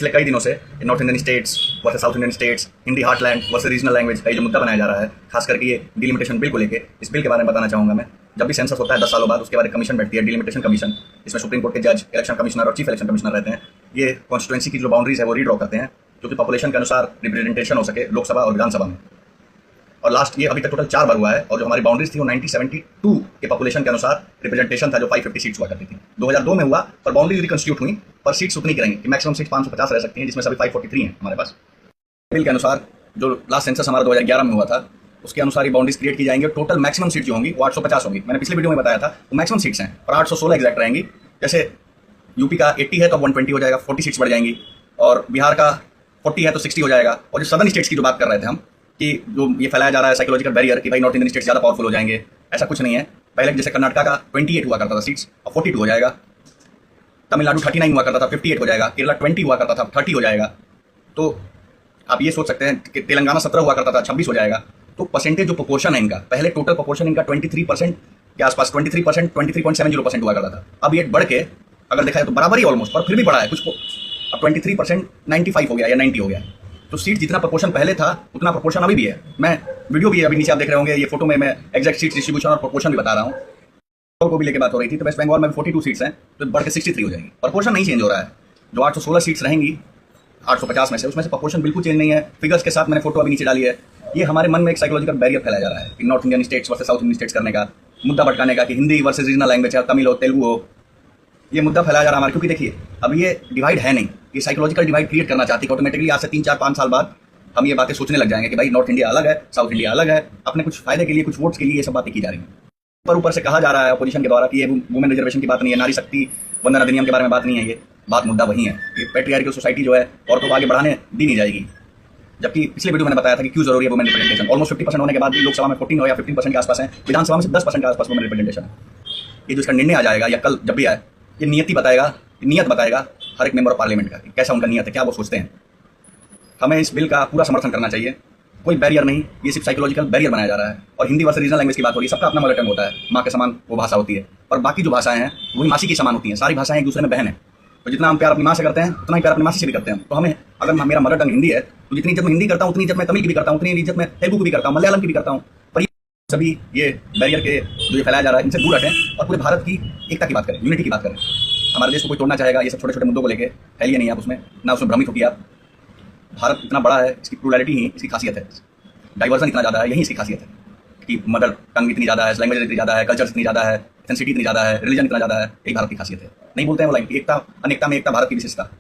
पिछले कई दिनों से north Indian states versus south Indian states, Hindi heartland versus regional language का ये जो मुद्दा बनाया जा रहा है, खास करके ये डिलिमिटेशन बिल को लेके, इस बिल के बारे में बताना चाहूँगा मैं। जब भी सेंसस होता है 10 सालों बाद, उसके बाद एक कमीशन बैठती है, डिलिमिटेशन कमीशन। इसमें सुप्रीम कोर्ट के जज, इलेक्शन कमिश्नर और चीफ इलेक्शन कमिश्नर रहते हैं। ये कॉन्स्टिट्यूएंसी की जो बाउंड्रीज है वो रीड्रॉ करते हैं, जो कि पॉपुलेशन के अनुसार रिप्रेजेंटेशन हो सके लोकसभा और विधानसभा में। और लास्ट ये अभी तक टोटल 4 बार हुआ है, और जो हमारी बाउंड्रीज थी वो 1972 के पॉपुलेशन के अनुसार रिप्रेजेंटेशन था, जो 550 सीट्स हुआ करती थी। 2002 में हुआ, पर बाउंड्रीज रिकंस्टिट्यूट हुई, पर सीट्स उतनी की रहेंगी कि मैक्सिमम सीट्स 550 रह सकती हैं, जिसमें सभी 543 हैं हमारे पास। बिल के अनुसार जो लास्ट सेंसस हमारा 2011 में हुआ था, उसके अनुसार ये बाउंड्रीज क्रिएट की जाएंगी। टोटल मैक्सिमम सीट जो होंगी वो 850 होंगी। मैंने पिछले वीडियो में बताया था, वो मैक्सिमम सीट्स हैं, और 816 एग्जैक्ट रहेंगी। जैसे यूपी का 80 है तो 120 हो जाएगा, 40 सीट्स बढ़ जाएंगी, और बिहार का 40 है तो 60 हो जाएगा। और जो सदर्न स्टेट्स की जो बात कर रहे थे हम, कि जो ये फैलाया जा रहा है साइकोलॉजिकल बैरियर कि भाई नॉर्थ इंडियन स्टेट्स ज़्यादा पावरफुल हो जाएंगे, ऐसा कुछ नहीं है। पहले जैसे कर्नाटका का 28 हुआ करता था सीट्स, अब 42 हो जाएगा। तमिलनाडु 39 हुआ करता था, 58 हो जाएगा। केरला 20 हुआ करता था, 30 हो जाएगा। तो आप ये सोच सकते हैं कि तेलंगाना 17 हुआ करता था, 26 हो जाएगा। तो परसेंटेज जो प्रोपोर्शन है इनका, पहले टोटल प्रोपोर्शन इनका 23% के आसपास, 23%, 23.70% हुआ करता था। अब ये बढ़ के अगर देखा जाए तो बराबर ही ऑलमोस्ट, पर फिर भी बढ़ा है कुछ। अब 23% 95 हो गया या 90 हो गया। तो सीट जितना प्रोपोर्शन पहले था उतना प्रोपोर्शन अभी भी है। मैं वीडियो भी अभी नीचे आप देख रहे होंगे, ये फोटो में मैं एग्जैक्ट सीट डिस्ट्रीब्यूशन और प्रोपोर्शन भी बता रहा हूँ। को भी लेके बात हो रही थी, तो वेस्ट बंगाल में 42 सीट्स हैं, तो बढ़ के 63 हो जाएगी। प्रोपोर्शन नहीं चेंज हो रहा है। जो 816 सीट्स रहेंगी 850 में से, उसमें से प्रोपोर्शन बिल्कुल चेंज नहीं है। फिगर्स के साथ मैंने फोटो अभी नीचे डाली है। ये हमारे मन में एक साइकोलॉजिकल बैरियर फैलाया जा रहा है कि north Indian states versus south Indian states करने का, मुद्दा भटकाने का, कि हिंदी वर्सेस रीजनल लैंग्वेज है, तमिल हो, तेलुगु हो, ये मुद्दा फैलाया जा रहा है हमारे। क्योंकि देखिए, अब ये डिवाइड है नहीं, ये साइकोलॉजिकल डिवाइड क्रिएट करना चाहती है। ऑटोमेटिकली आज से 3, 4, 5 साल बाद हम ये बातें सोचने लग जाएंगे कि भाई नॉर्थ इंडिया अलग है, साउथ इंडिया अलग है। अपने कुछ फायदे के लिए, कुछ वोट्स के लिए ये सब बातें की जा रही हैं। ऊपर से कहा जा रहा है अपोजिशन के द्वारा कि ये वुमेन रिजर्वेशन की बात नहीं है, नारी शक्ति वंदना अधिनियम के बारे में बात नहीं है। ये बात मुद्दा वही है कि पैट्रियार्कल सोसाइटी जो है औरतों को आगे बढ़ाने दी नहीं जाएगी। जबकि पिछले वीडियो मैंने बताया था कि क्यों जरूरी है वुमेन रिप्रेजेंटेशन। ऑलमोस्ट 50% होने के बाद भी लोकसभा में 14 या 15% के आसपास है, विधानसभा में सिर्फ 10% के आसपास वुमेन रिप्रेजेंटेशन है। ये जो इसका निर्णय आ जाएगा या कल जब भी आए, ये नियत बताएगा हर एक मेंबर ऑफ पार्लियामेंट का, कैसा उनका नियत है, क्या वो सोचते हैं। हमें इस बिल का पूरा समर्थन करना चाहिए। कोई बैरियर नहीं, ये सिर्फ साइकोलॉजिकल बैरियर बनाया जा रहा है। और हिंदी वर्सेस रीजनल लैंग्वेज की बात हो रही है, सबका अपना मदर टंग होता है, माँ के समान वो भाषा होती है, और बाकी जो भाषाएं हैं वही मासी की समान होती हैं। सारी भाषाएं एक दूसरे में बहन है। तो जितना हम प्यार अपनी माँ से करते हैं, उतना ही प्यार अपनी मासी से भी करते हैं। तो हमें, अगर मेरा मदर टंग हिंदी है, तो जितनी इज्जत मैं हिंदी करता हूँ, उतनी इज्जत मैं तमिल की भी करता हूँ, उतनी इज्जत मैं तेलुगु की भी करता हूँ, मलयालम की भी करता हूँ। पर सभी ये बैरियर के जो ये फैलाया जा रहा है, इनसे दूर हटें और पूरे भारत की एकता की बात करें, यूनिटी की बात करें। हमारे देश को कोई तोड़ना चाहेगा, ये सब छोटे छोटे मुद्दों को लेकर फैलिए नहीं आप उसमें, ना उसमें भ्रमित होगी आप। भारत इतना बड़ा है, इसकी प्लुरैलिटी ही इसकी खासियत है। डाइवर्जन इतना ज़्यादा है, यही इसकी खासियत है कि मदर टंग इतनी ज़्यादा है, लैंग्वेज इतनी ज़्यादा है, कल्चर इतनी ज़्यादा है, एथेंसिटी इतनी ज़्यादा है, रिलीजन इतना ज़्यादा है। यही भारत की खासियत है। नहीं बोलते हैं वो लाइन, एकता अनेकता में एकता, भारत की विशेषता।